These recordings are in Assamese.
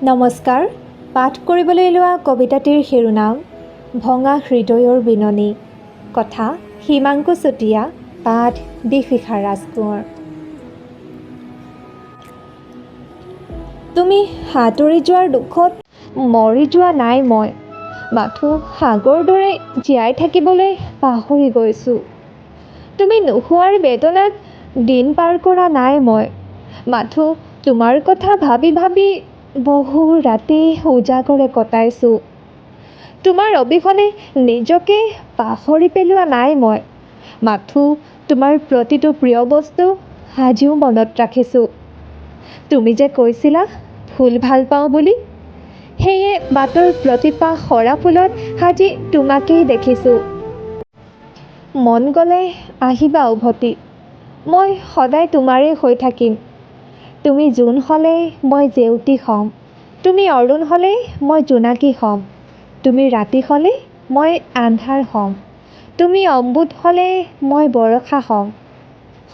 নমস্কাৰ। পাঠ কৰিবলৈ লোৱা কবিতাটিৰ শিৰোনাম ভঙা হৃদয়ৰ বিননি। কথা হিমাংকু চুতীয়া। পাঠ দীপশিখা ৰাজকোঁৱৰ। তুমি সাঁতুৰি যোৱাৰ দুখত মৰি যোৱা নাই মই, মাথো সাগৰ দৰে জীয়াই থাকিবলৈ পাহৰি গৈছোঁ। তুমি নোহোৱাৰ বেদনাত দিন পাৰ কৰা নাই মই, মাথো তোমাৰ কথা ভাবি ভাবি বহু ৰাতি উজাগৰে কটাইছোঁ। তোমাৰ অবিহনে নিজকে পাহৰি পেলোৱা নাই মই, মাথো তোমাৰ প্ৰতিটো প্ৰিয় বস্তু আজিও মনত ৰাখিছোঁ। তুমি যে কৈছিলা ফুল ভাল পাওঁ বুলি, সেয়ে বাটৰ প্ৰতিপাহ সৰা ফুলত আজি তোমাকেই দেখিছোঁ। মন গ'লে আহিবা উভতি, মই সদায় তোমাৰে হৈ থাকিম। তুমি জোন হ'লে মই জেউতী হ'ম, তুমি অৰুণ হ'লে মই জোনাকী হ'ম। তুমি ৰাতি হ'লে মই আন্ধাৰ হ'ম, তুমি অম্বুত হ'লে মই বৰষা হ'ম।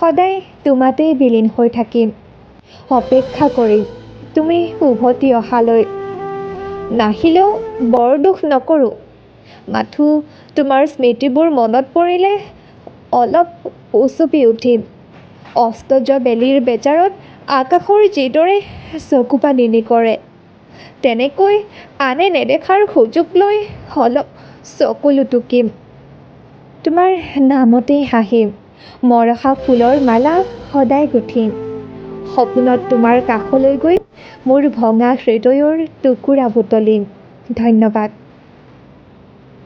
সদায় তোমাতেই বিলীন হৈ থাকিম, অপেক্ষা কৰিম তুমি উভতি অহালৈ। নাহিলেও বৰ দুখ নকৰোঁ, মাথো তোমাৰ স্মৃতিবোৰ মনত পৰিলে অলপ উচুপি উঠিম। অস্ত যোৱা বেলিৰ বেজাৰত আকাশৰ যিদৰে চকুপানী নিকৰে, তেনেকৈ আনে নেদেখাৰ সুযোগ লৈ অলপ চকুলো টুকিম। তোমাৰ নামতেই হাঁহিম, মৰহা ফুলৰ মালা সদায় গুঠিম। সপোনত তোমাৰ কাষলৈ গৈ মোৰ ভঙা হৃদয়ৰ টুকুৰা বুটলিম। ধন্যবাদ।